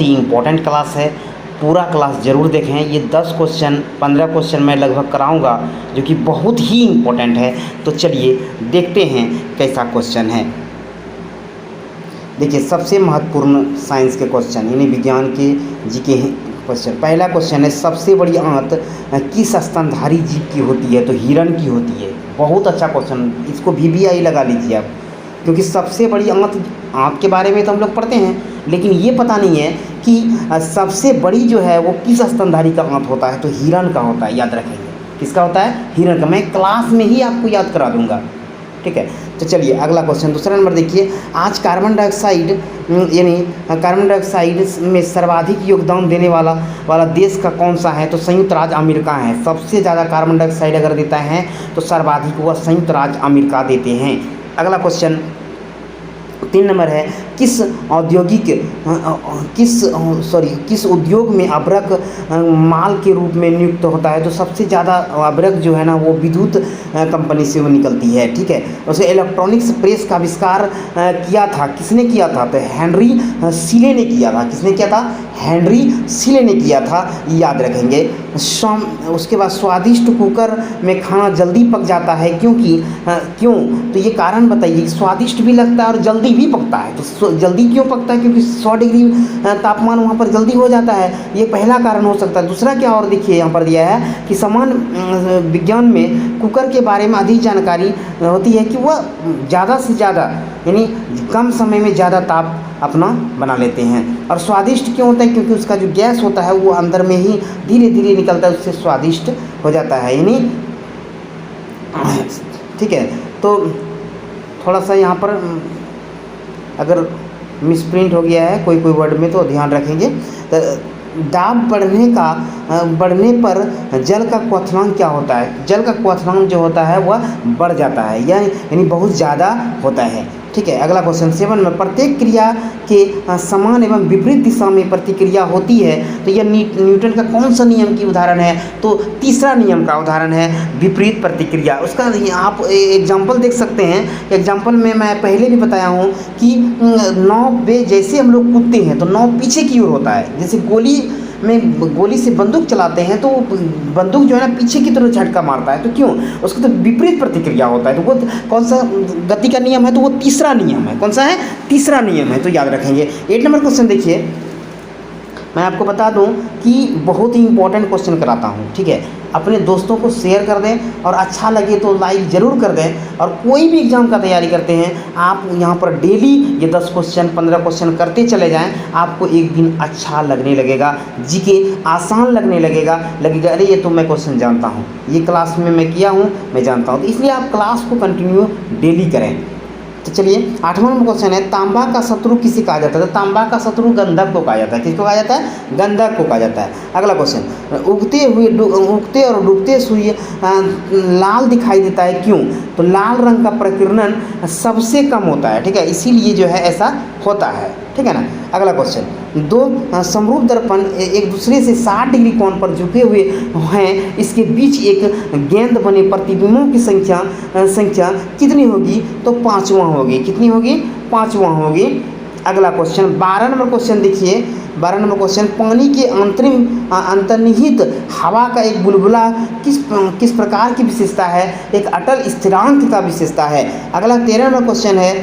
ही important class है, पूरा class ज़रूर देखें। ये 10 क्वेश्चन 15 क्वेश्चन मैं लगभग कराऊंगा जो कि बहुत ही इम्पोर्टेंट है। तो चलिए देखते हैं कैसा क्वेश्चन है। देखिए सबसे महत्वपूर्ण साइंस के क्वेश्चन यानी विज्ञान के जीके क्वेश्चन। पहला क्वेश्चन है, सबसे बड़ी आंत किस स्तनधारी जीव की होती है? तो हिरण की होती है। बहुत अच्छा क्वेश्चन, इसको VBI लगा लीजिए आप, क्योंकि सबसे बड़ी आंत के बारे में तो हम लोग पढ़ते हैं, लेकिन ये पता नहीं है कि सबसे बड़ी जो है वो किस स्तनधारी का आंत होता है। तो हिरण का होता है, याद रखेंगे। किसका होता है? हिरण का। मैं क्लास में ही आपको याद करा दूंगा, ठीक है। तो चलिए अगला क्वेश्चन, दूसरा नंबर देखिए। आज कार्बन डाइऑक्साइड यानी कार्बन डाइऑक्साइड में सर्वाधिक योगदान देने वाला देश का कौन सा है? तो संयुक्त राज्य अमेरिका है। सबसे ज़्यादा कार्बन डाइऑक्साइड अगर देता है तो सर्वाधिक वह संयुक्त राज्य अमेरिका देते हैं। अगला क्वेश्चन 3 नंबर है, किस उद्योग में अभ्रक माल के रूप में नियुक्त होता है? तो सबसे ज़्यादा अभ्रक जो है ना वो विद्युत कंपनी से वो निकलती है, ठीक है। उसे इलेक्ट्रॉनिक्स प्रेस का आविष्कार किया था, किसने किया था? तो हेनरी सीले ने किया था। किसने किया था? हेनरी सीले ने किया था, याद रखेंगे। उसके बाद स्वादिष्ट कुकर में खाना जल्दी पक जाता है क्यों? तो ये कारण बताइए। स्वादिष्ट भी लगता है और जल्दी भी पकता है। तो जल्दी क्यों पकता है? क्योंकि 100 डिग्री तापमान वहाँ पर जल्दी हो जाता है, ये पहला कारण हो सकता है। दूसरा क्या और देखिए यहाँ पर दिया है कि समान विज्ञान में कुकर के बारे में अधिक जानकारी होती है कि वह ज़्यादा से ज़्यादा यानी कम समय में ज़्यादा ताप अपना बना लेते हैं। और स्वादिष्ट क्यों होता है? क्योंकि उसका जो गैस होता है वो अंदर में ही धीरे धीरे निकलता है, उससे स्वादिष्ट हो जाता है यानी, ठीक है। तो थोड़ा सा यहाँ पर अगर मिसप्रिंट हो गया है कोई वर्ड में तो ध्यान रखेंगे। तो दाब बढ़ने पर जल का क्वथनांक क्या होता है? जल का क्वथनांक जो होता है वह बढ़ जाता है यानी बहुत ज़्यादा होता है, ठीक है। अगला क्वेश्चन 7 में, प्रत्येक क्रिया के समान एवं विपरीत दिशा में प्रतिक्रिया होती है। तो यह न्यूटन का कौन सा नियम की उदाहरण है? तो तीसरा नियम का उदाहरण है विपरीत प्रतिक्रिया। उसका आप एग्जाम्पल देख सकते हैं। एग्जाम्पल में मैं पहले भी बताया हूँ कि नाव पे जैसे हम लोग कूदते हैं तो नाव पीछे की ओर होता है। जैसे गोली से बंदूक चलाते हैं तो बंदूक जो है ना पीछे की तरफ झटका मारता है। तो क्यों? उसको तो विपरीत प्रतिक्रिया होता है। तो वो कौन सा गति का नियम है? तो वो तीसरा नियम है। कौन सा है? तीसरा नियम है, तो याद रखेंगे। 8 नंबर क्वेश्चन देखिए, मैं आपको बता दूं कि बहुत ही इंपॉर्टेंट क्वेश्चन कराता हूं, ठीक है। अपने दोस्तों को शेयर कर दें और अच्छा लगे तो लाइक ज़रूर कर दें। और कोई भी एग्ज़ाम का तैयारी करते हैं आप यहाँ पर डेली ये 10 क्वेश्चन 15 क्वेश्चन करते चले जाएं, आपको एक दिन अच्छा लगने लगेगा, जीके आसान लगने लगेगा अरे ये तो मैं क्वेश्चन जानता हूँ, ये क्लास में मैं किया हूँ, मैं जानता हूँ। तो इसलिए आप क्लास को कंटिन्यू डेली करें। तो चलिए 8वां नंबर क्वेश्चन है, तांबा का शत्रु किसे कहा जाता है? तो तांबा का शत्रु गंधक को कहा जाता है। किसको कहा जाता है? गंधक को कहा जाता है। अगला क्वेश्चन, उगते और डूबते सूर्य लाल दिखाई देता है क्यों? तो लाल रंग का प्रकीर्णन सबसे कम होता है, ठीक है, इसीलिए जो है ऐसा होता है, ठीक है ना। अगला क्वेश्चन, 2 समरूप दर्पण एक दूसरे से 60 डिग्री कोण पर झुके हुए हैं, इसके बीच एक गेंद बने प्रतिबिंबों की संख्या कितनी होगी? तो 5वां होगी। कितनी होगी? 5वां होगी। अगला क्वेश्चन 12 नंबर क्वेश्चन देखिए, 12 नंबर क्वेश्चन, पानी के अंतर्निहित हवा का एक बुलबुला किस प्रकार की विशेषता है? एक अटल स्थिरांक का विशेषता है। अगला 13 नंबर क्वेश्चन है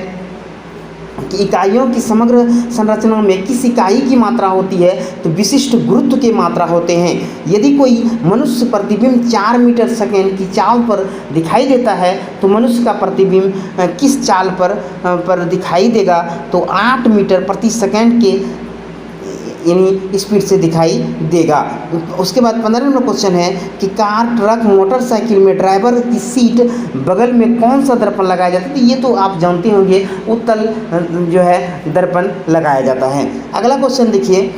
कि इकाइयों की समग्र संरचना में किस इकाई की मात्रा होती है? तो विशिष्ट गुरुत्व की मात्रा होते हैं। यदि कोई मनुष्य प्रतिबिंब 4 मीटर सेकेंड की चाल पर दिखाई देता है तो मनुष्य का प्रतिबिंब किस चाल पर दिखाई देगा? तो 8 मीटर प्रति सेकेंड के यानी स्पीड से दिखाई देगा। उसके बाद 15 नंबर क्वेश्चन है कि कार, ट्रक, मोटरसाइकिल में ड्राइवर की सीट बगल में कौन सा दर्पण लगाया जाता है? तो ये तो आप जानते होंगे, उत्तल जो है दर्पण लगाया जाता है। अगला क्वेश्चन देखिए,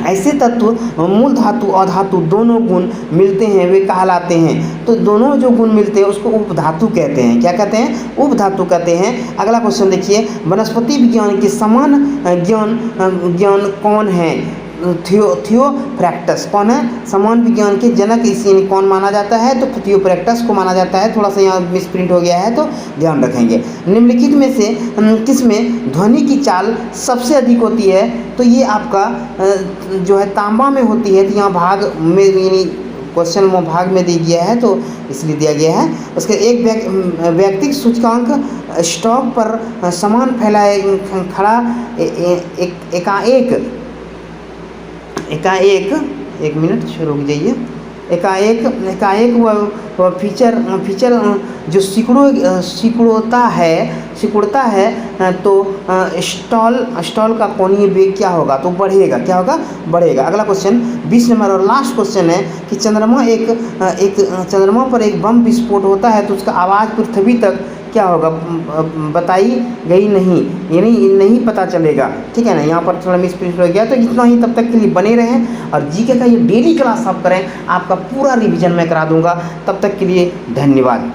ऐसे तत्व मूल धातु और धातु दोनों गुण मिलते हैं वे कहलाते हैं। तो दोनों जो गुण मिलते हैं उसको उपधातु कहते हैं। क्या कहते हैं? उपधातु कहते हैं। अगला क्वेश्चन देखिए, वनस्पति विज्ञान के समान ज्ञान कौन है? थियोफ्रैक्टस कौन है, समान विज्ञान के जनक इसी कौन माना जाता है, तो थियोफ्रैक्टस को माना जाता है। थोड़ा सा यहाँ मिसप्रिंट हो गया है तो ध्यान रखेंगे। निम्नलिखित में से किसमें ध्वनि की चाल सबसे अधिक होती है, तो ये आपका जो है तांबा में होती है। तो यहाँ भाग में यानी क्वेश्चन में भाग में दिया गया है तो इसलिए दिया गया है। उसके एक व्यक्तिगत सूचकांक स्टॉक पर समान फैलाए खड़ा एकाएक एक मिनट शुरू हो जाइए। एकाएक वह फीचर जो सिकुड़ता है तो स्टॉल का कोणीय वेग क्या होगा, तो बढ़ेगा। अगला क्वेश्चन 20 नंबर और लास्ट क्वेश्चन है कि चंद्रमा पर एक बम विस्फोट होता है तो उसका आवाज़ पृथ्वी तक क्या होगा, बताई गई नहीं, यानी नहीं पता चलेगा। ठीक है ना, यहाँ पर थोड़ा मिसप्रिंट हो गया। तो इतना ही, तब तक के लिए बने रहें और जीके का ये डेली क्लास आप करें, आपका पूरा रिवीजन मैं करा दूंगा। तब तक के लिए धन्यवाद।